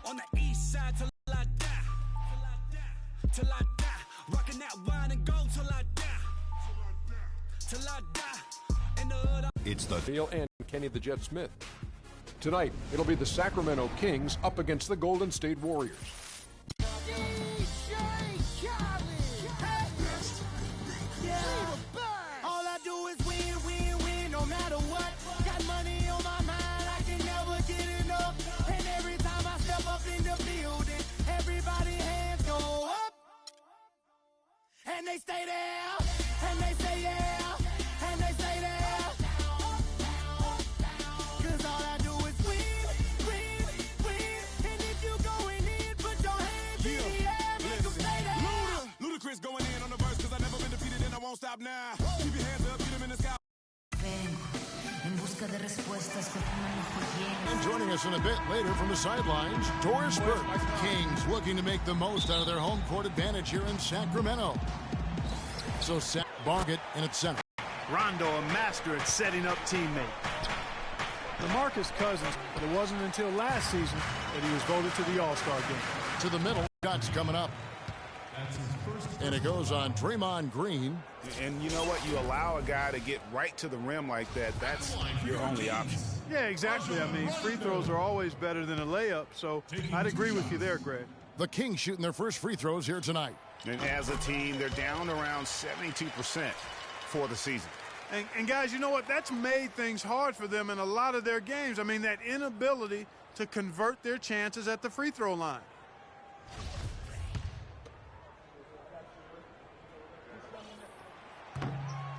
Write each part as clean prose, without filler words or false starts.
On the east side till I die. Till I die. Rocking that wine and gold till I die. Till I die. In the hood. It's the Neil and Kenny the Jet Smith. Tonight, it'll be the Sacramento Kings up against the Golden State Warriors. All I do is win, win, win, no matter what. Got money on my mind, I can never get enough. And every time I step up in the building, everybody hands go up. And they stay there, and they say yeah, and they stay there. Cause all I do is win, win, win. And if you going in, put your hands in the air, make them stay there. Ludacris going in on the verse cause I've never been defeated and I won't stop now. Keep your hands up, get them in the sky. En busca de respuestas que pongan ojo lleno. And joining us in a bit later from the sidelines, Doris Burke. Kings looking to make the most out of their home court advantage here in Sacramento. So Bargett in its center. Rondo, a master at setting up teammates. DeMarcus Cousins, but it wasn't until last season that he was voted to the All-Star game. To the middle, shots coming up. And it goes on Draymond Green. And you know what? You allow a guy to get right to the rim like that, that's your only option. Yeah, exactly. I mean, free throws are always better than a layup, so I'd agree with you there, Greg. The Kings shooting their first free throws here tonight. And as a team, they're down around 72% for the season. And guys, you know what? That's made things hard for them in a lot of their games. I mean, that inability to convert their chances at the free throw line.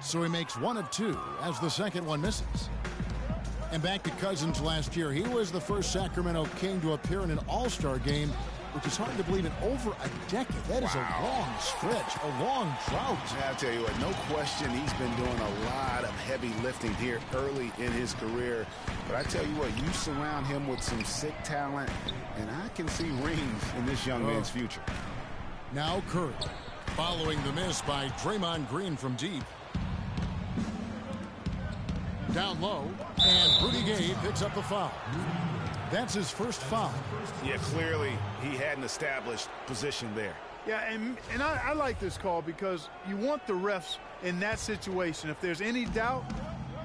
So he makes one of two as the second one misses. And back to Cousins last year. He was the first Sacramento King to appear in an All-Star game, which is hard to believe in over a decade. That is a long stretch, a long drought. Yeah, I'll tell you what, no question he's been doing a lot of heavy lifting here early in his career. But I tell you what, you surround him with some sick talent, and I can see rings in this young man's future. Now Curry, following the miss by Draymond Green from deep. Down low, and Rudy Gay picks up the foul. That's his first foul. Yeah, clearly he hadn't established position there. Yeah, and I like this call because you want the refs in that situation. If there's any doubt,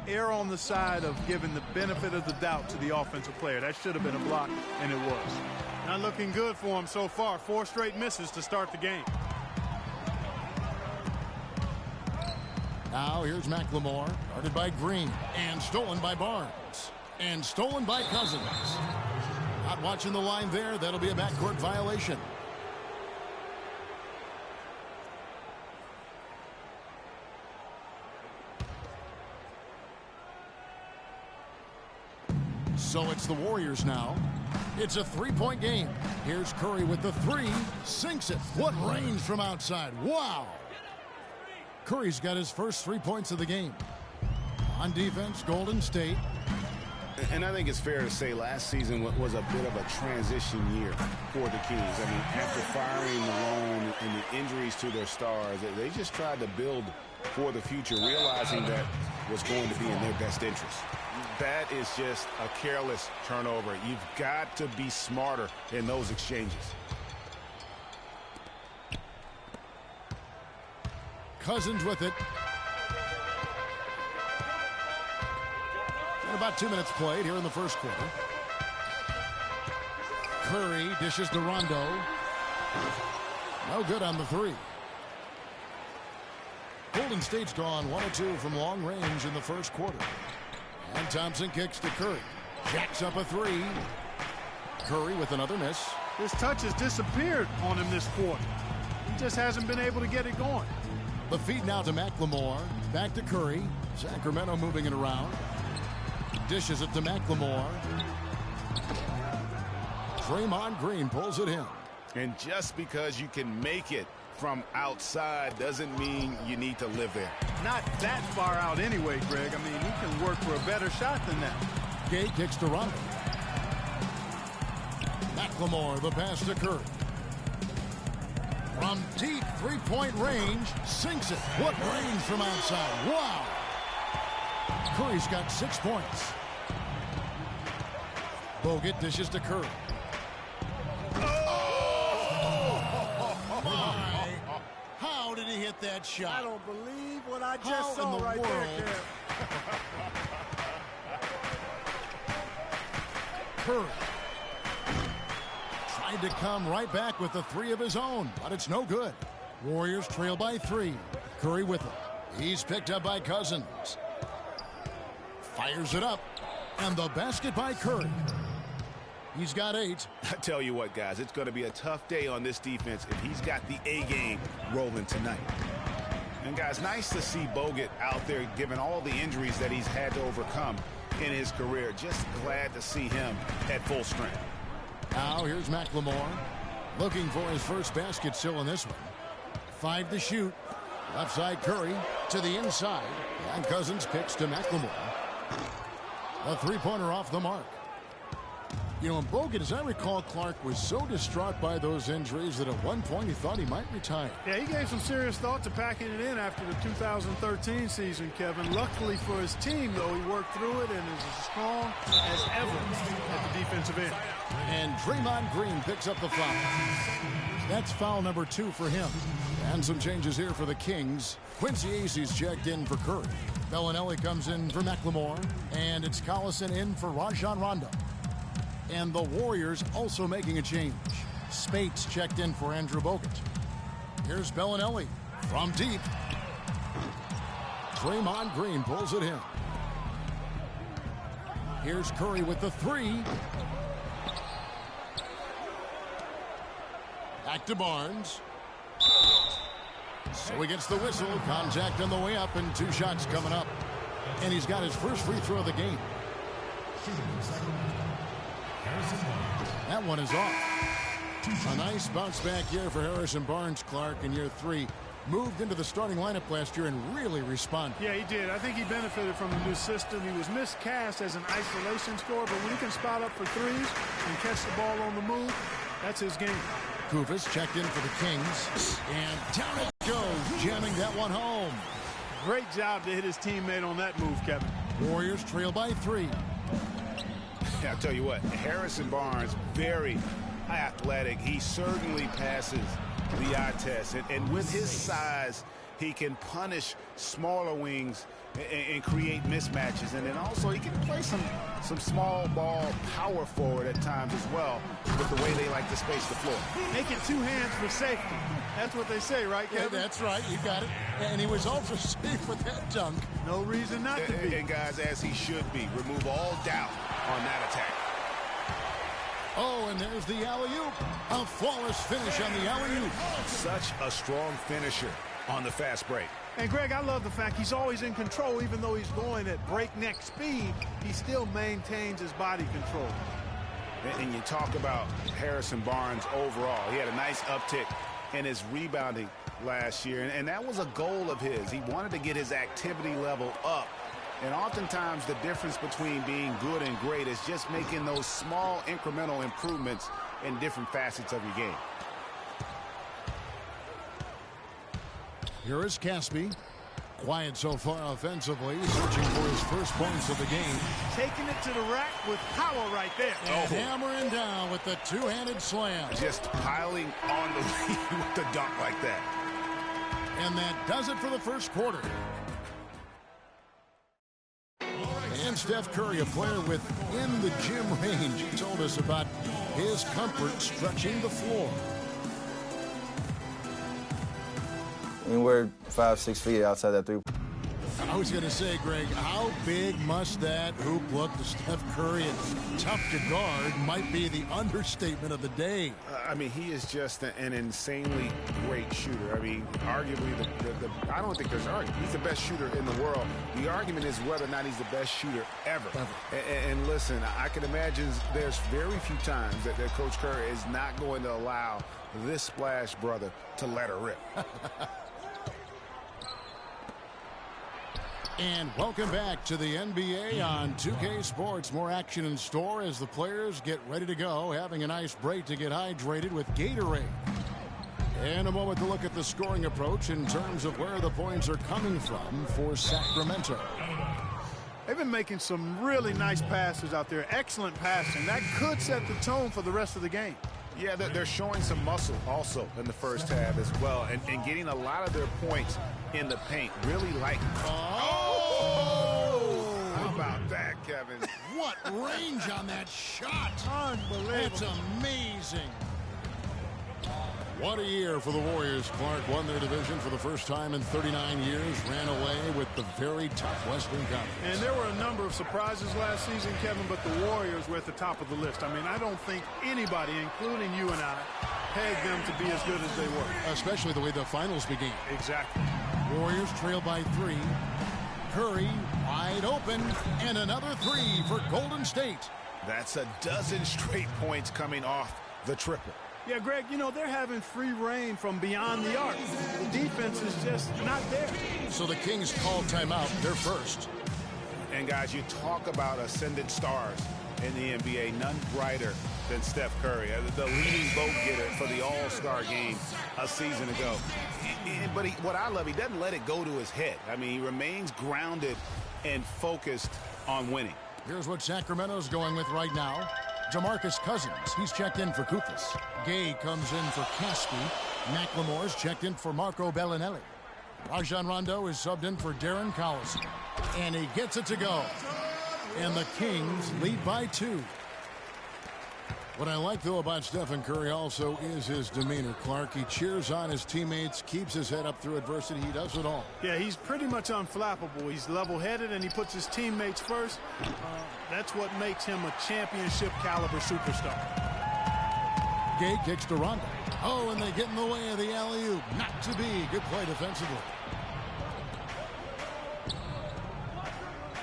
err on the side of giving the benefit of the doubt to the offensive player. That should have been a block, and it was. Not looking good for him so far. 4 straight misses to start the game. Now here's McLemore, guarded by Green, and stolen by Barnes, and stolen by Cousins. Not watching the line there. That'll be a backcourt violation. So it's the Warriors now. It's a three-point game. Here's Curry with the three. Sinks it. What range from outside. Wow. Curry's got his first 3 points of the game. On defense, Golden State. And I think it's fair to say last season was a bit of a transition year for the Kings. I mean, after firing Malone and the injuries to their stars, they just tried to build for the future, realizing that was going to be in their best interest. That is just a careless turnover. You've got to be smarter in those exchanges. Cousins with it. And about 2 minutes played here in the first quarter. Curry dishes to Rondo. No good on the three. Golden State's gone 1 of 2 from long range in the first quarter. And Thompson kicks to Curry. Jacks up a three. Curry with another miss. His touch has disappeared on him this quarter. He just hasn't been able to get it going. The feed now to McLemore. Back to Curry. Sacramento moving it around. Dishes it to McLemore. Draymond Green pulls it in. And just because you can make it from outside doesn't mean you need to live there. Not that far out anyway, Greg. I mean, he can work for a better shot than that. Gay kicks to Rondo. McLemore, the pass to Curry. From deep three-point range, sinks it. What range from outside. Wow. Curry's got 6 points. Bogut dishes to Curry. at that shot. I don't believe what I How just saw in the right world? there, Kev. Curry tried to come right back with the three of his own, but it's no good. Warriors trail by 3. Curry with it. He's picked up by Cousins. Fires it up. And the basket by Curry. He's got 8. I tell you what, guys, it's going to be a tough day on this defense if he's got the A game rolling tonight. And, guys, nice to see Bogut out there given all the injuries that he's had to overcome in his career. Just glad to see him at full strength. Now here's McLemore. Looking for his first basket still in this one. 5 to shoot. Left side Curry to the inside. And Cousins picks to McLemore. A three-pointer off the mark. You know, and Bogut, as I recall, Clark was so distraught by those injuries that at one point he thought he might retire. Yeah, he gave some serious thought to packing it in after the 2013 season, Kevin. Luckily for his team, though, he worked through it and is as strong as ever at the defensive end. And Draymond Green picks up the foul. That's foul number 2 for him. And some changes here for the Kings. Quincy Aces checked in for Curry. Bellinelli comes in for McLemore. And it's Collison in for Rajon Rondo. And the Warriors also making a change. Spates checked in for Andrew Bogut. Here's Bellinelli from deep. Draymond Green pulls it in. Here's Curry with the 3. Back to Barnes. So he gets the whistle. Contact on the way up and 2 shots coming up. And he's got his first free throw of the game. That one is off. A nice bounce back here for Harrison Barnes, Clark, in year 3. Moved into the starting lineup last year and really responded. Yeah, he did. I think he benefited from the new system. He was miscast as an isolation scorer, but when he can spot up for threes and catch the ball on the move, that's his game. Kufis checked in for the Kings. And down it goes, jamming that one home. Great job to hit his teammate on that move, Kevin. Warriors trail by 3. Yeah, I'll tell you what, Harrison Barnes, very athletic. He certainly passes the eye test. And with his size, he can punish smaller wings and create mismatches. And then also he can play some small ball power forward at times as well with the way they like to space the floor. Making 2 hands for safety. That's what they say, right, Kevin? Yeah, that's right. You got it. And he was also safe with that dunk. No reason not to be. And guys, as he should be, remove all doubt on that attack. Oh, and there's the alley-oop. A flawless finish on the alley-oop. Such a strong finisher on the fast break. And, Greg, I love the fact he's always in control. Even though he's going at breakneck speed, he still maintains his body control. And you talk about Harrison Barnes overall. He had a nice uptick in his rebounding last year, and that was a goal of his. He wanted to get his activity level up. And oftentimes the difference between being good and great is just making those small incremental improvements in different facets of your game. Here is Caspi. Quiet so far offensively, searching for his first points of the game. Taking it to the rack with power right there. And hammering down with the 2-handed slam. Just piling on the lead with the dunk like that. And that does it for the first quarter. And Steph Curry, a player within the gym range, he told us about his comfort stretching the floor. Anywhere 5-6 feet outside that 3. I was going to say, Greg, how big must that hoop look to Steph Curry? And tough to guard might be the understatement of the day. I mean, he is just an insanely great shooter. I mean, arguably, I don't think there's an argument. He's the best shooter in the world. The argument is whether or not he's the best shooter ever. And listen, I can imagine there's very few times that Coach Curry is not going to allow this splash brother to let her rip. And welcome back to the NBA on 2K Sports. More action in store as the players get ready to go, having a nice break to get hydrated with Gatorade. In a moment to look at the scoring approach in terms of where the points are coming from for Sacramento. They've been making some really nice passes out there. Excellent passing. That could set the tone for the rest of the game. Yeah, they're showing some muscle also in the first half as well, and getting a lot of their points in the paint. Really like. Oh! How about that, Kevin? What range on that shot. Unbelievable. That's amazing. What a year for the Warriors. Clark won their division for the first time in 39 years, ran away with the very tough Western Conference. And there were a number of surprises last season, Kevin, but the Warriors were at the top of the list. I mean, I don't think anybody, including you and I, pegged them to be as good as they were. Especially the way the finals began. Exactly. Warriors trail by 3. Curry wide open, and another 3 for Golden State. That's a dozen straight points coming off the triple. Yeah, Greg, you know, they're having free reign from beyond the arc. The defense is just not there. So the Kings call timeout. They're first. And, guys, you talk about ascendant stars in the NBA. None brighter than Steph Curry, the leading vote getter for the All-Star game a season ago. But what I love, he doesn't let it go to his head. I mean, he remains grounded and focused on winning. Here's what Sacramento's going with right now. DeMarcus Cousins, he's checked in for Koufos. Gay comes in for Caspi. McLemore's checked in for Marco Bellinelli. Rajon Rondo is subbed in for Darren Collison. And he gets it to go. And the Kings lead by 2. What I like, though, about Stephen Curry also is his demeanor, Clark. He cheers on his teammates, keeps his head up through adversity. He does it all. Yeah, he's pretty much unflappable. He's level-headed, and he puts his teammates first. That's what makes him a championship-caliber superstar. Gay kicks to Rondo. Oh, and they get in the way of the alley-oop. Not to be. Good play defensively.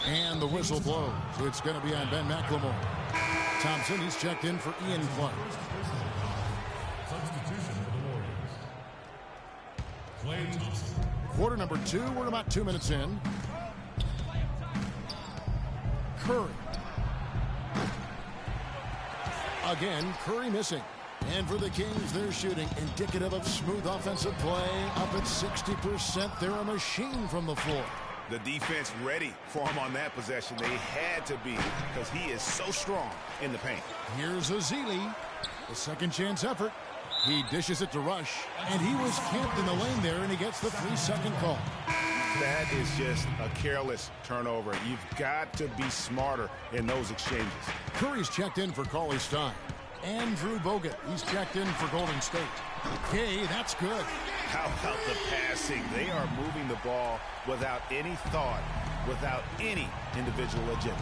And the whistle blows. It's going to be on Ben McLemore. Thompson, he's checked in for Ian Clark. Substitution for the Warriors. Klay Thompson. Quarter number 2. We're about 2 minutes in. Curry. Again, Curry missing. And for the Kings, they're shooting indicative of smooth offensive play. Up at 60%. They're a machine from the floor. The defense ready for him on that possession. They had to be, because he is so strong in the paint. Here's Ezeli. The second chance effort. He dishes it to Rush, and he was camped in the lane there, and he gets the 3-second call. That is just a careless turnover. You've got to be smarter in those exchanges. Curry's checked in for Cauley Stein. Andrew Bogut, he's checked in for Golden State. Okay, that's good. How about the passing? They are moving the ball without any thought, without any individual agendas.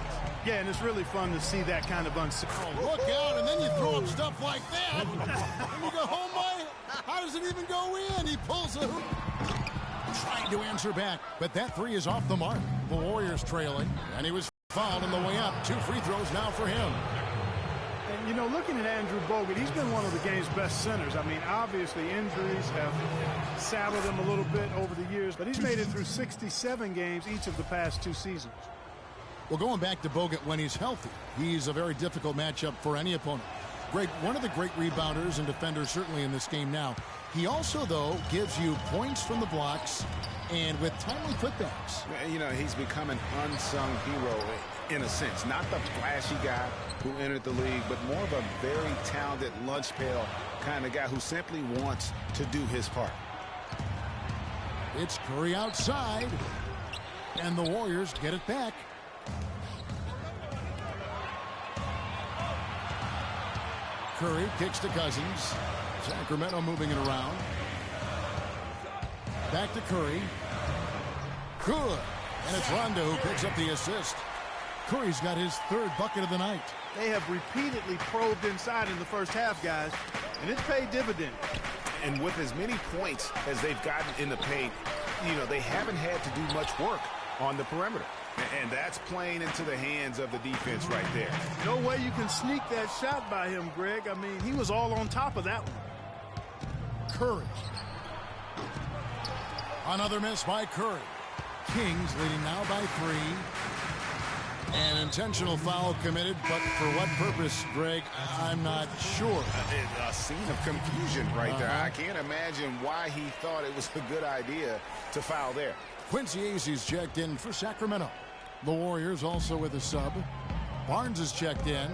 Yeah, and it's really fun to see that kind of look out, and then you throw up stuff like that. And you go, oh my, how does it even go in? He pulls a hoop. Trying to answer back, but that 3 is off the mark. The Warriors trailing, and he was fouled on the way up. 2 free throws now for him. And, you know, looking at Andrew Bogut, he's been one of the game's best centers. I mean, obviously injuries have saddled him a little bit over the years, but he's made it through 67 games each of the past 2 seasons. Well, going back to Bogut when he's healthy, he's a very difficult matchup for any opponent. Greg, one of the great rebounders and defenders certainly in this game now. He also, though, gives you points from the blocks and with timely putbacks. You know, he's become an unsung hero in a sense. Not the flashy guy who entered the league, but more of a very talented lunch pail kind of guy who simply wants to do his part. It's Curry outside, and the Warriors get it back. Curry kicks to Cousins. Sacramento moving it around. Back to Curry. Good. And it's Rondo who picks up the assist. Curry's got his 3rd bucket of the night. They have repeatedly probed inside in the first half, guys, and it's paid dividends. And with as many points as they've gotten in the paint, you know, they haven't had to do much work on the perimeter. And that's playing into the hands of the defense right there. No way you can sneak that shot by him, Greg. I mean, he was all on top of that one. Curry. Another miss by Curry. Kings leading now by 3. An intentional foul committed, but for what purpose, Greg, I'm not sure. A scene of confusion right there. I can't imagine why he thought it was a good idea to foul there. Quincy Azee's checked in for Sacramento. The Warriors also with a sub. Barnes is checked in.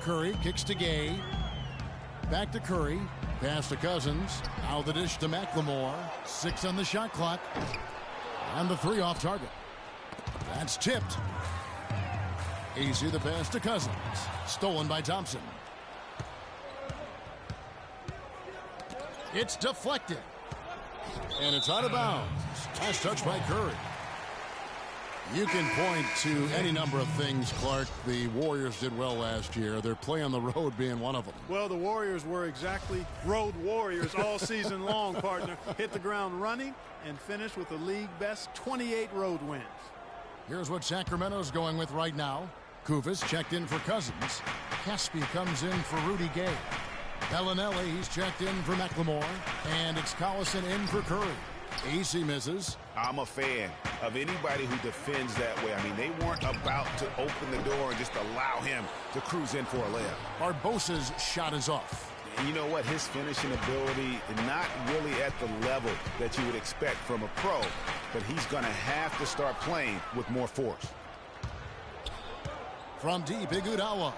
Curry kicks to Gay. Back to Curry. Pass to Cousins. Out the dish to McLemore. 6 on the shot clock. And the 3 off target. That's tipped. Easy the pass to Cousins. Stolen by Thompson. It's deflected. And it's out of bounds. Last touch by Curry. You can point to any number of things, Clark. The Warriors did well last year. Their play on the road being one of them. Well, the Warriors were exactly road warriors all season long, partner. Hit the ground running and finished with the league best 28 road wins. Here's what Sacramento's going with right now. Kufis checked in for Cousins. Caspi comes in for Rudy Gay. Bellinelli, he's checked in for McLemore. And it's Collison in for Curry. AC misses. I'm a fan of anybody who defends that way. I mean, they weren't about to open the door and just allow him to cruise in for a layup. Barbosa's shot is off. And you know what? His finishing ability, not really at the level that you would expect from a pro, but he's going to have to start playing with more force. From deep, Iguodala.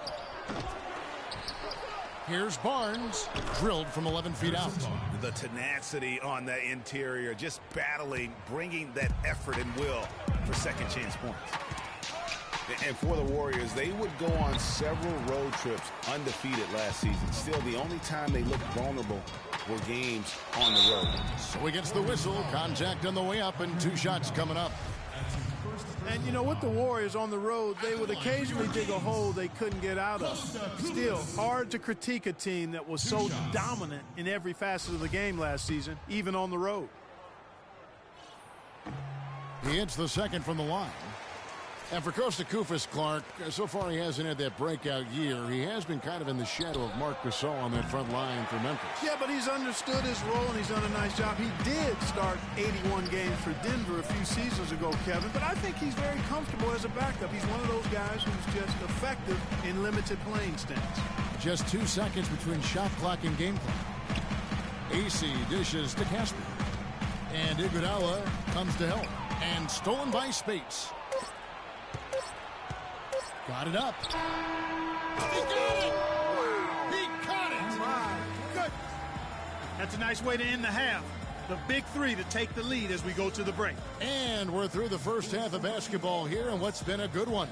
Here's Barnes, drilled from 11 feet out. The tenacity on the interior, just battling, bringing that effort and will for second chance points. And for the Warriors, they would go on several road trips undefeated last season. Still, the only time they looked vulnerable were games on the road. So he gets the whistle, contact on the way up, and 2 shots coming up. And, you know, with the Warriors on the road, they would occasionally dig a hole they couldn't get out of. Still, hard to critique a team that was so dominant in every facet of the game last season, even on the road. He hits the second from the line. And for Kosta Koufos, Clark, so far he hasn't had that breakout year. He has been kind of in the shadow of Marc Gasol on that front line for Memphis. Yeah, but he's understood his role, and he's done a nice job. He did start 81 games for Denver a few seasons ago, Kevin, but I think he's very comfortable as a backup. He's one of those guys who's just effective in limited playing stints. Just 2 seconds between shot clock and game clock. AC dishes to Caspi. And Iguodala comes to help. And stolen by Spates. Got it up. He got it! He caught it! My goodness. That's a nice way to end the half. The big 3 to take the lead as we go to the break. And we're through the first half of basketball here, and what's been a good one.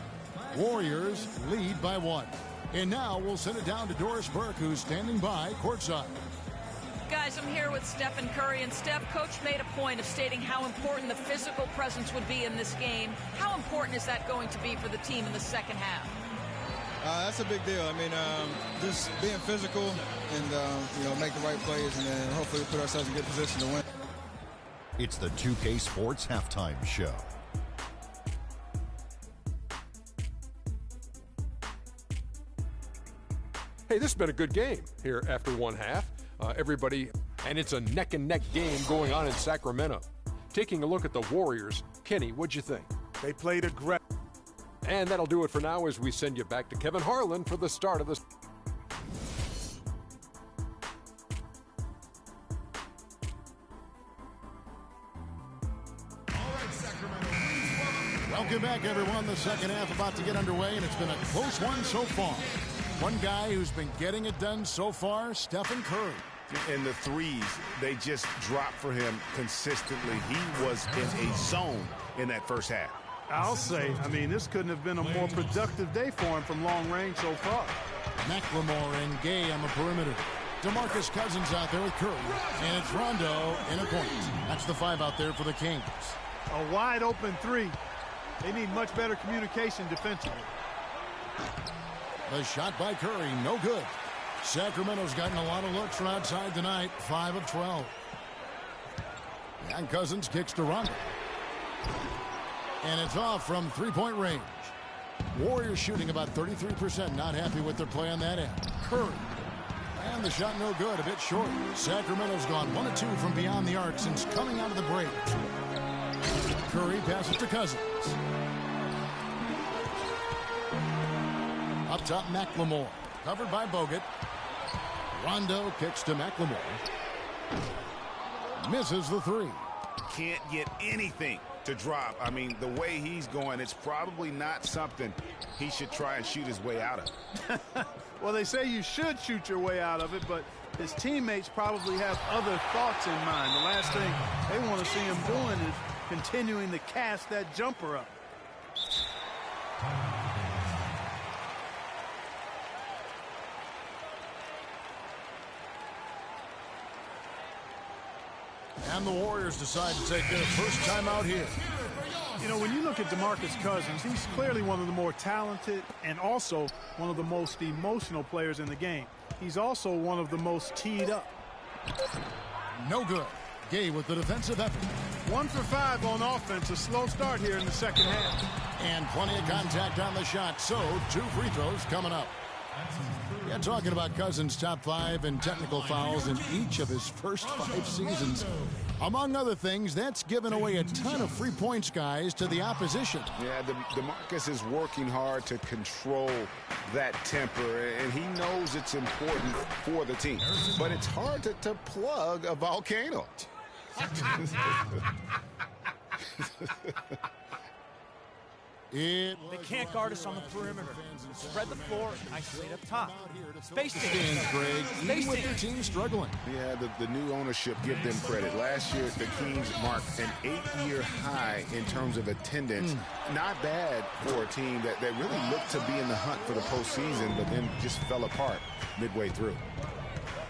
Warriors lead by 1. And now we'll send it down to Doris Burke, who's standing by courtside. Guys, I'm here with Stephen Curry, and Steph, Coach made a point of stating how important the physical presence would be in this game. How important is that going to be for the team in the second half? That's a big deal. I mean, just being physical and, make the right plays and then hopefully put ourselves in good position to win. It's the 2K Sports Halftime Show. Hey, this has been a good game here after one half. Everybody, and it's a neck-and-neck game going on in Sacramento. Taking a look at the Warriors, Kenny, what'd you think? They played aggressive. And that'll do it for now as we send you back to Kevin Harlan for the start of this. Welcome back, everyone. The second half about to get underway, and it's been a close one so far. One guy who's been getting it done so far, Stephen Curry. And the threes, they just dropped for him consistently. He was in a zone in that first half. I'll say, this couldn't have been a more productive day for him from long range so far. McLemore and Gay on the perimeter. DeMarcus Cousins out there with Curry. And it's Rondo in a point. That's the 5 out there for the Kings. A wide open 3. They need much better communication defensively. The shot by Curry, no good. Sacramento's gotten a lot of looks from outside tonight, 5 of 12. And Cousins kicks to Rondo. And it's off from 3-point range. Warriors shooting about 33%, not happy with their play on that end. Curry. And the shot no good, a bit short. Sacramento's gone 1 of 2 from beyond the arc since coming out of the break. Curry passes to Cousins. Up top, McLemore. Covered by Bogut. Rondo kicks to McLemore. Misses the 3. Can't get anything to drop. I mean, the way he's going, it's probably not something he should try and shoot his way out of. Well, they say you should shoot your way out of it, but his teammates probably have other thoughts in mind. The last thing they want to see him doing is continuing to cast that jumper up. And the Warriors decide to take their first time out here. You know, when you look at DeMarcus Cousins, he's clearly one of the more talented and also one of the most emotional players in the game. He's also one of the most teed up. No good. Gay with the defensive effort. 1 for 5 on offense. A slow start here in the second half. And plenty of contact on the shot, so 2 free throws coming up. Yeah, talking about Cousins' top 5 in technical fouls in each of his first 5 seasons. Among other things, that's given away a ton of free points, guys, to the opposition. Yeah, DeMarcus is working hard to control that temper, and he knows it's important for the team. But it's hard to plug a volcano. They can't guard us on the perimeter. Spread the floor, isolate up top. Spacing. Greg, even with their team struggling. Yeah, the new ownership, give them credit. Last year, the Kings marked an 8-year high in terms of attendance. Not bad for a team that really looked to be in the hunt for the postseason, but then just fell apart midway through.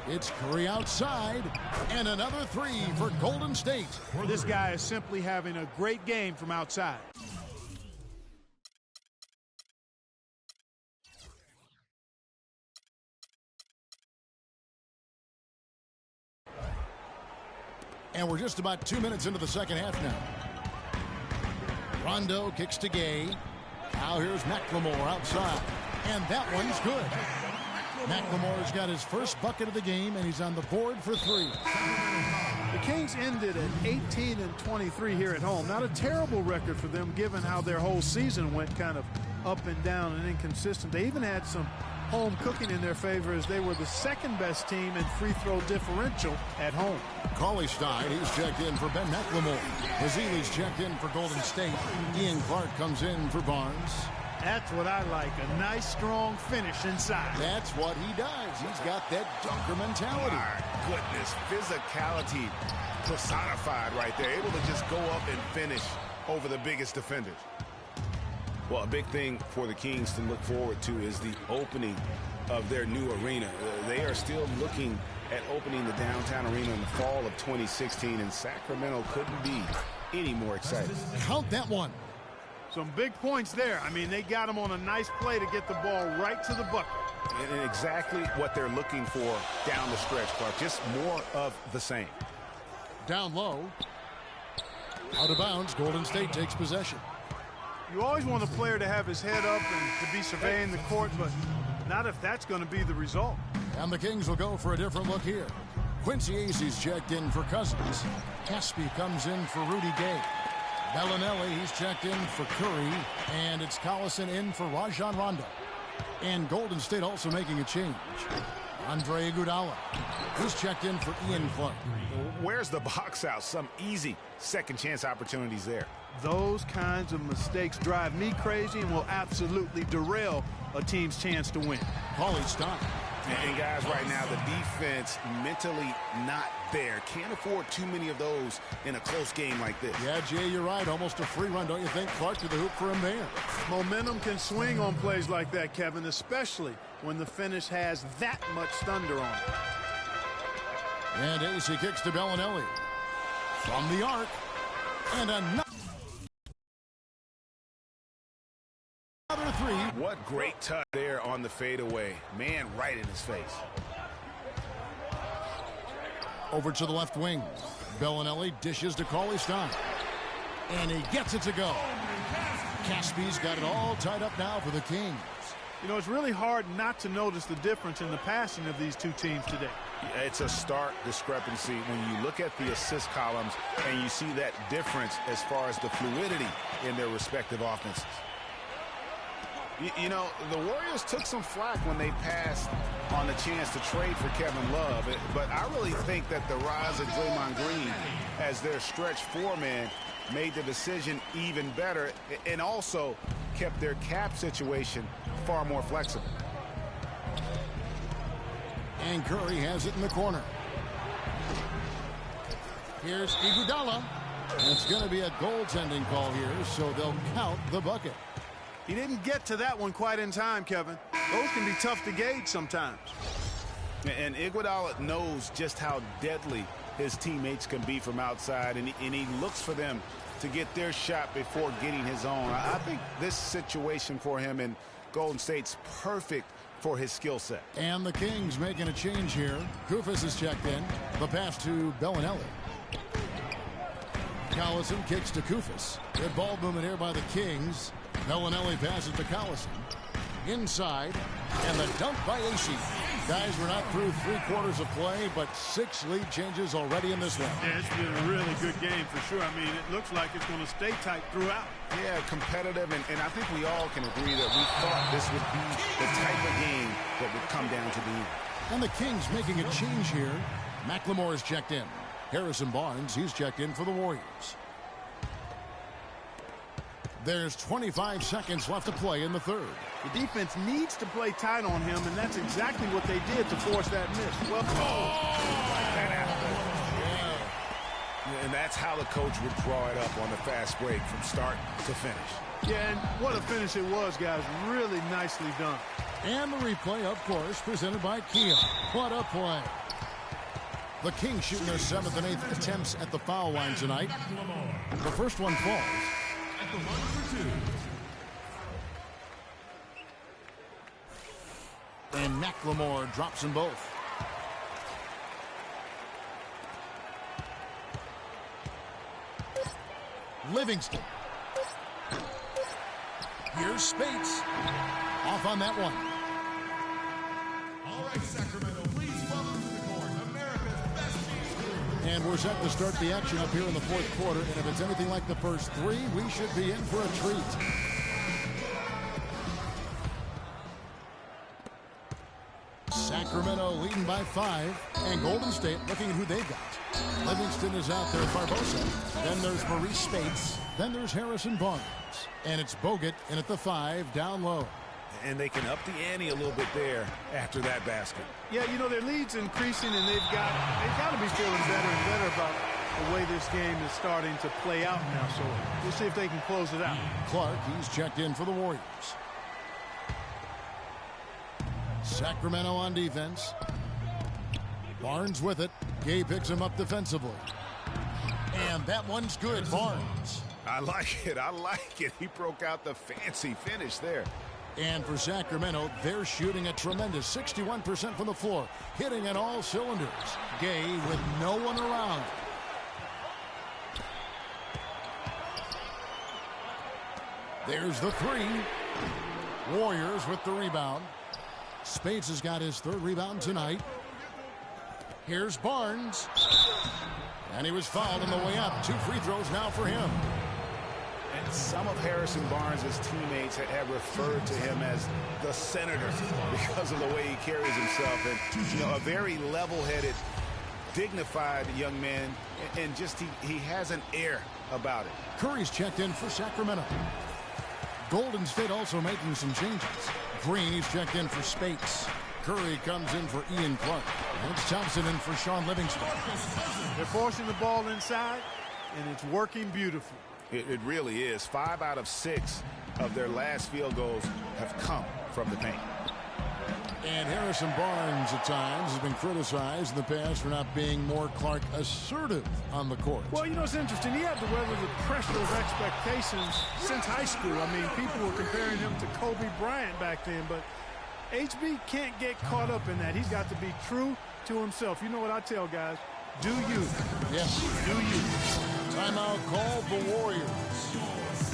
It's Curry outside, and another 3 for Golden State. This guy is simply having a great game from outside. And we're just about 2 minutes into the second half now. Rondo kicks to Gay. Now here's McLemore outside. And that one's good. McLemore's got his first bucket of the game, and he's on the board for 3. The Kings ended at 18-23 here at home. Not a terrible record for them, given how their whole season went kind of up and down and inconsistent. They even had some home cooking in their favor, as they were the second best team in free throw differential at home. Cauley-Stein, he's checked in for Ben McLemore. Bazili's checked in for Golden State. Ian Clark comes in for Barnes. That's what I like, a nice, strong finish inside. That's what he does. He's got that dunker mentality. My goodness, physicality personified right there. Able to just go up and finish over the biggest defenders. Well, a big thing for the Kings to look forward to is the opening of their new arena. They are still looking at opening the downtown arena in the fall of 2016, and Sacramento couldn't be any more excited. Count that one. Some big points there. I mean, they got him on a nice play to get the ball right to the bucket. And exactly what they're looking for down the stretch, Clark. Just more of the same. Down low. Out of bounds. Golden State takes possession. You always want a player to have his head up and to be surveying the court, but not if that's going to be the result. And the Kings will go for a different look here. Quincy Acy's checked in for Cousins. Caspi comes in for Rudy Gay. Bellinelli, he's checked in for Curry. And it's Collison in for Rajon Rondo. And Golden State also making a change. Andre Iguodala. He's checked in for Ian Clark. Where's the box out? Some easy second chance opportunities there. Those kinds of mistakes drive me crazy and will absolutely derail a team's chance to win. Cauley-Stein. And guys, right now, the defense mentally not there. Can't afford too many of those in a close game like this. Yeah, Jay, you're right. Almost a free run, don't you think? Clark to the hoop for him there. Momentum can swing on plays like that, Kevin, especially when the finish has that much thunder on it. And Acy kicks to Bellinelli. From the arc. And another 3. What great touch there on the fadeaway. Man, right in his face. Over to the left wing. Bellinelli dishes to Cauley-Stein. And he gets it to go. Caspi's got it all tied up now for the Kings. You know, it's really hard not to notice the difference in the passing of these two teams today. It's a stark discrepancy when you look at the assist columns and you see that difference as far as the fluidity in their respective offenses. You know, the Warriors took some flack when they passed on the chance to trade for Kevin Love, but I really think that the rise of Draymond Green as their stretch four-man made the decision even better and also kept their cap situation far more flexible. And Curry has it in the corner. Here's Iguodala. It's going to be a goaltending call here, so they'll count the bucket. He didn't get to that one quite in time, Kevin. Those can be tough to gauge sometimes. And Iguodala knows just how deadly his teammates can be from outside, and he looks for them to get their shot before getting his own. I think this situation for him in Golden State's perfect for his skill set. And the Kings making a change here. Koufos is checked in. The pass to Bellinelli. Collison kicks to Koufos. Good ball movement here by the Kings. Bellinelli passes to Collison. Inside. And the dunk by AC. Guys, we're not through 3/4 of play, but 6 lead changes already in this one. Yeah, it's been a really good game for sure. I mean, it looks like it's going to stay tight throughout. Yeah, competitive, and I think we all can agree that we thought this would be the type of game that would come down to the end. And the Kings making a change here. McLemore is checked in. Harrison Barnes, he's checked in for the Warriors. There's 25 seconds left to play in the third. The defense needs to play tight on him, and that's exactly what they did to force that miss. Well, and that's how the coach would draw it up on the fast break from start to finish. Yeah, and what a finish it was, guys. Really nicely done. And the replay, of course, presented by Kia. What a play. The Kings shooting their 7th and 8th attempts at the foul line tonight. The first one falls. At the line for 2. And McLemore drops them both. Livingston. Here's Spates. Off on that one. All right, Sacramento, please welcome to the court America's best team. And we're set to start the action up here in the 4th quarter. And if it's anything like the first 3, we should be in for a treat. Sacramento leading by 5. And Golden State looking at who they got. Livingston is out there, Barbosa. Then there's Maurice Spates. Then there's Harrison Barnes. And it's Bogut in at the 5 down low. And they can up the ante a little bit there after that basket. Yeah, you know, their lead's increasing, and they've got to be feeling better and better about the way this game is starting to play out now. So we'll see if they can close it out. Clark, he's checked in for the Warriors. Sacramento on defense. Barnes with it. Gay picks him up defensively. And that one's good, Barnes. I like it. I like it. He broke out the fancy finish there. And for Sacramento, they're shooting a tremendous 61% from the floor, hitting on all cylinders. Gay with no one around. There's the 3. Warriors with the rebound. Spates has got his 3rd rebound tonight. Here's Barnes. And he was fouled on the way up. 2 free throws now for him. And some of Harrison Barnes' teammates have referred to him as the senator because of the way he carries himself. And, you know, a very level-headed, dignified young man. And just he has an air about it. Curry's checked in for Sacramento. Golden State also making some changes. Green, he's checked in for Spates. Curry comes in for Ian Clark. And it's Thompson in for Sean Livingston. They're forcing the ball inside, and it's working beautifully. It really is. 5 out of 6 of their last field goals have come from the paint. And Harrison Barnes at times has been criticized in the past for not being more Clark assertive on the court. Well, you know, it's interesting. He had to weather the pressure of expectations since high school. I mean, people were comparing him to Kobe Bryant back then, but HB can't get caught up in that. He's got to be true to himself. You know what I tell guys? Do you. Yes. Do you. Timeout called the Warriors.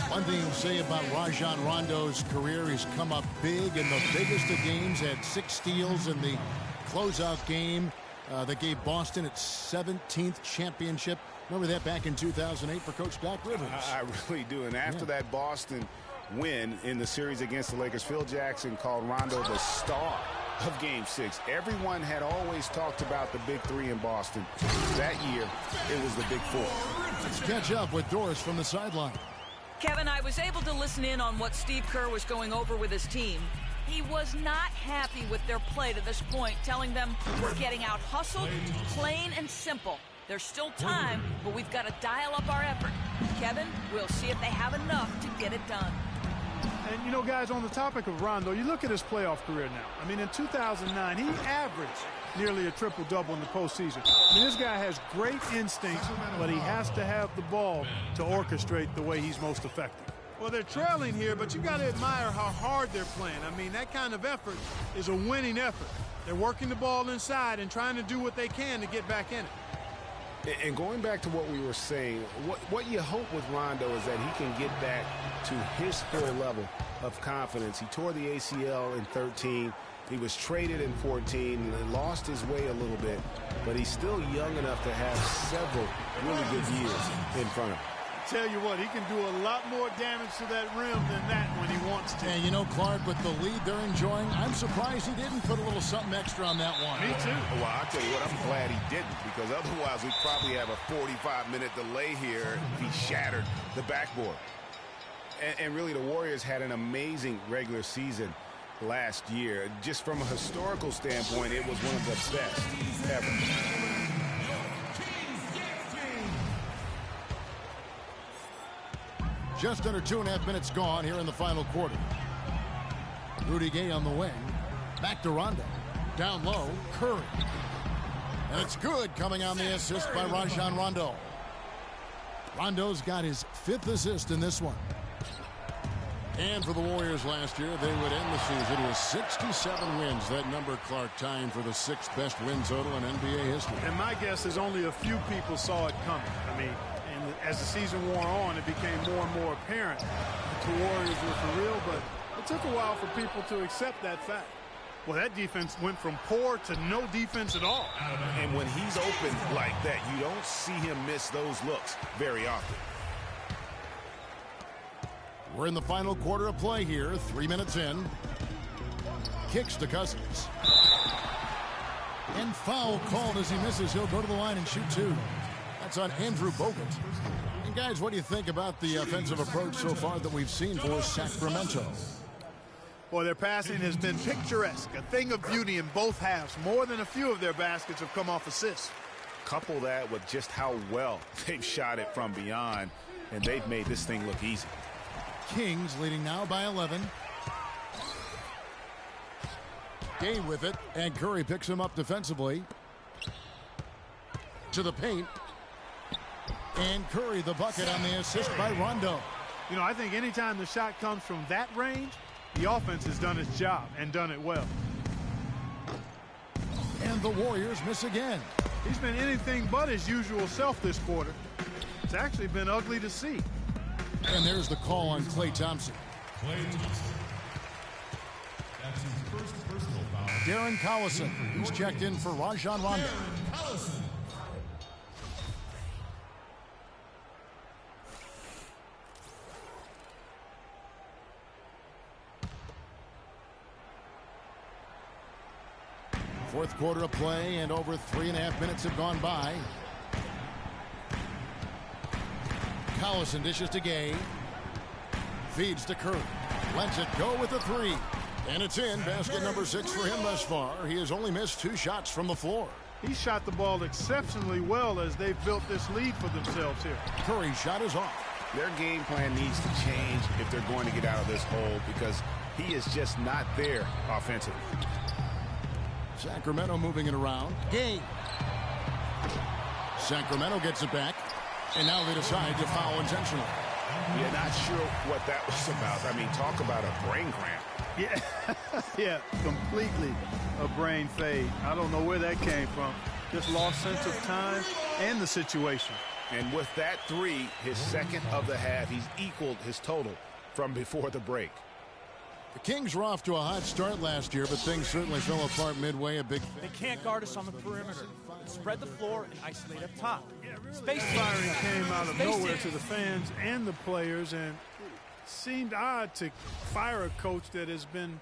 One thing to say about Rajon Rondo's career, he's come up big in the biggest of games, had 6 steals in the closeout game that gave Boston its 17th championship. Remember that back in 2008 for Coach Doc Rivers? I really do. And after that Boston win in the series against the Lakers, Phil Jackson called Rondo the star of Game 6. Everyone had always talked about the Big 3 in Boston. That year, it was the Big 4. Let's catch up with Doris from the sideline. Kevin, I was able to listen in on what Steve Kerr was going over with his team. He was not happy with their play to this point, telling them we're getting out hustled, plain and simple. There's still time, but we've got to dial up our effort. Kevin, we'll see if they have enough to get it done. And, you know, guys, on the topic of Rondo, you look at his playoff career now. I mean, in 2009, he averaged nearly a triple-double in the postseason. I mean, this guy has great instincts, but he has to have the ball to orchestrate the way he's most effective. Well, they're trailing here, but you got to admire how hard they're playing. I mean, that kind of effort is a winning effort. They're working the ball inside and trying to do what they can to get back in it. And going back to what we were saying, what you hope with Rondo is that he can get back to his full level of confidence. He tore the ACL in 13. He was traded in 14 and lost his way a little bit, but he's still young enough to have several really good years in front of him. Tell you what, he can do a lot more damage to that rim than that when he wants to. And you know, Clark, with the lead they're enjoying, I'm surprised he didn't put a little something extra on that one. Me too. Well, I'll tell you what, I'm glad he didn't, because otherwise we'd probably have a 45-minute delay here if he shattered the backboard. And really, the Warriors had an amazing regular season last year. Just from a historical standpoint, it was one of the best ever. Just under 2.5 minutes gone here in the final quarter. Rudy Gay on the wing. Back to Rondo. Down low, Curry. And it's good, coming on the assist by Rajon Rondo. Rondo's got his 5th assist in this one. And for the Warriors last year, they would end the season with 67 wins. That number, Clark, tying for the 6th best win total in NBA history. And my guess is only a few people saw it coming. I mean, as the season wore on, it became more and more apparent that the Warriors were for real, but it took a while for people to accept that fact. Well, that defense went from poor to no defense at all. And when he's open like that, you don't see him miss those looks very often. We're in the final quarter of play here, 3 minutes in. Kicks to Cousins. And foul called as he misses. He'll go to the line and shoot 2. That's on Andrew Bogut. And guys, what do you think about the offensive approach so far that we've seen for Sacramento? Well, their passing has been picturesque, a thing of beauty in both halves. More than a few of their baskets have come off assists. Couple that with just how well they've shot it from beyond, and they've made this thing look easy. Kings leading now by 11. Gay with it, and Curry picks him up defensively. To the paint. And Curry the bucket on the assist by Rondo. You know, I think anytime the shot comes from that range, the offense has done its job and done it well. And the Warriors miss again. He's been anything but his usual self this quarter. It's actually been ugly to see. And there's the call on Klay Thompson. Klay Thompson. That's his first personal foul. Darren Collison. He's checked in for Rajon Rondo. Darren Collison. Fourth quarter of play, and over 3.5 minutes have gone by. Collison dishes to Gay. Feeds to Curry. Lets it go with the 3. And it's in. Basket number 6 for him thus far. He has only missed 2 shots from the floor. He shot the ball exceptionally well as they've built this lead for themselves here. Curry's shot is off. Their game plan needs to change if they're going to get out of this hole, because he is just not there offensively. Sacramento moving it around. Gay. Sacramento gets it back. And now they decide to foul intentionally. Yeah, not sure what that was about. I mean, talk about a brain cramp. Yeah, yeah, completely a brain fade. I don't know where that came from. Just lost sense of time and the situation. And with that 3, his second of the half, he's equaled his total from before the break. The Kings were off to a hot start last year, but things certainly fell apart midway. A big. They can't guard us on the perimeter. Spread the floor and isolate up top. Space firing came out of nowhere to the fans and the players, and it seemed odd to fire a coach that has been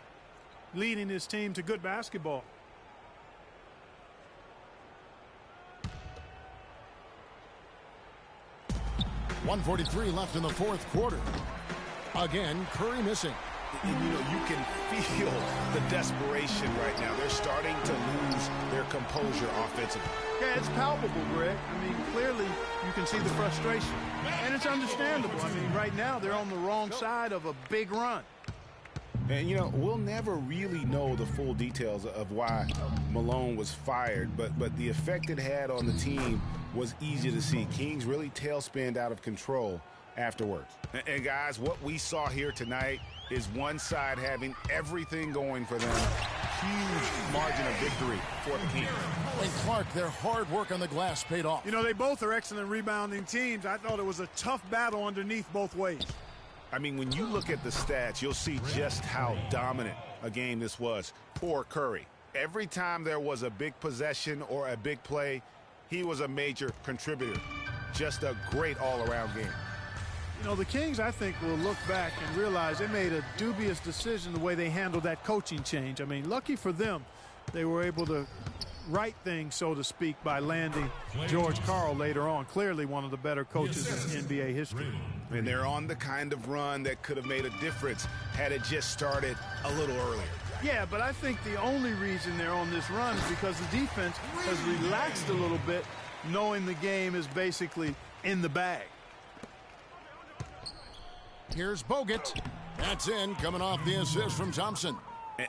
leading his team to good basketball. 1:43 left in the fourth quarter. Again, Curry missing. And, you know, you can feel the desperation right now. They're starting to lose their composure offensively. Yeah, it's palpable, Greg. I mean, clearly you can see the frustration. And it's understandable. I mean, right now they're on the wrong side of a big run. And, you know, we'll never really know the full details of why Malone was fired, but the effect it had on the team was easy to see. Kings really tailspinned out of control afterwards. And guys, what we saw here tonight is one side having everything going for them. Huge margin of victory for the Kings. And Clark, their hard work on the glass paid off. You know, they both are excellent rebounding teams. I thought it was a tough battle underneath both ways. I mean, when you look at the stats, you'll see just how dominant a game this was for Curry. Every time there was a big possession or a big play, he was a major contributor. Just a great all-around game. You know, the Kings, I think, will look back and realize they made a dubious decision the way they handled that coaching change. I mean, lucky for them, they were able to right things, so to speak, by landing George Karl later on. Clearly one of the better coaches in NBA history. And they're on the kind of run that could have made a difference had it just started a little earlier. Yeah, but I think the only reason they're on this run is because the defense has relaxed a little bit, knowing the game is basically in the bag. Here's Bogut. That's in, coming off the assist from Thompson.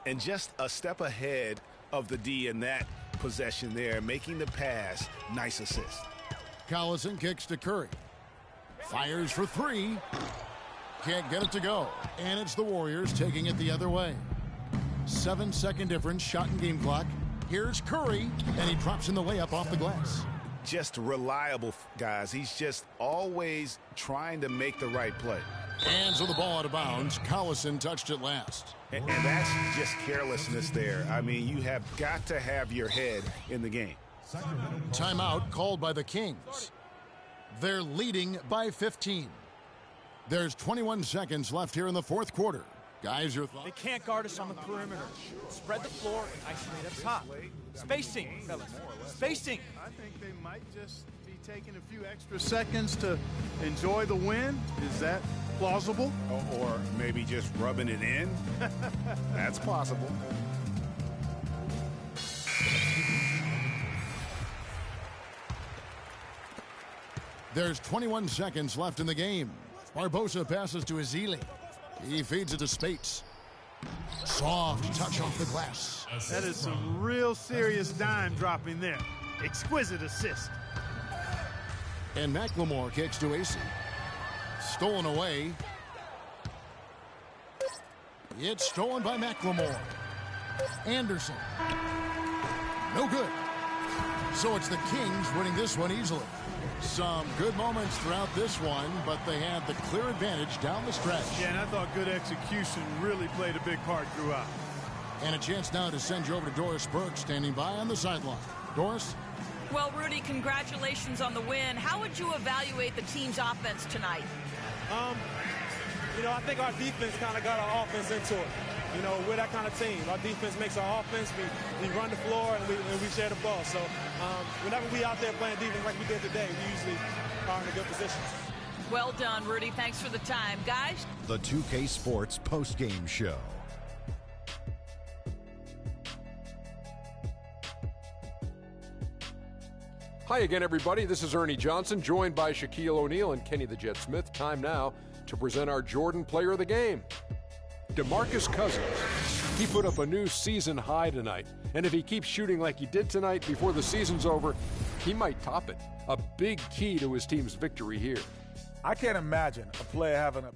And just a step ahead of the D in that possession there, making the pass. Nice assist. Collison kicks to Curry. Fires for three. Can't get it to go. And it's the Warriors taking it the other way. 7-second difference, shot and game clock. Here's Curry, and he drops in the layup off the glass. Just reliable, guys. He's just always trying to make the right play. And so the ball out of bounds. Collison touched it last. And that's just carelessness there. I mean, you have got to have your head in the game. Timeout called by the Kings. They're leading by 15. There's 21 seconds left here in the fourth quarter. Guys, your thoughts? They can't guard us on the perimeter. Spread the floor and isolate up top. Spacing, fellas. Spacing. I think they might just be taking a few extra seconds to enjoy the win. Is that plausible? Or maybe just rubbing it in. That's possible. There's 21 seconds left in the game. Barbosa passes to Ezeli. He feeds it to Spates. Soft touch off the glass. That is some real serious dime dropping there. Exquisite assist. And McLemore kicks to AC. Stolen away. It's stolen by McLemore. Anderson. No good. So it's the Kings winning this one easily. Some good moments throughout this one, but they had the clear advantage down the stretch. Yeah, and I thought good execution really played a big part throughout. And a chance now to send you over to Doris Burke, standing by on the sideline. Doris? Well, Rudy, congratulations on the win. How would you evaluate the team's offense tonight? You know, I think our defense kind of got our offense into it. You know, we're that kind of team. Our defense makes our offense. We run the floor and we share the ball. So whenever we out there playing defense like we did today, we usually are in a good position. Well done, Rudy. Thanks for the time. Guys? The 2K Sports postgame show. Hi again, everybody. This is Ernie Johnson, joined by Shaquille O'Neal and Kenny the Jet Smith. Time now to present our Jordan Player of the Game. DeMarcus Cousins. He put up a new season high tonight. And if he keeps shooting like he did tonight before the season's over, he might top it. A big key to his team's victory here. I can't imagine a player having a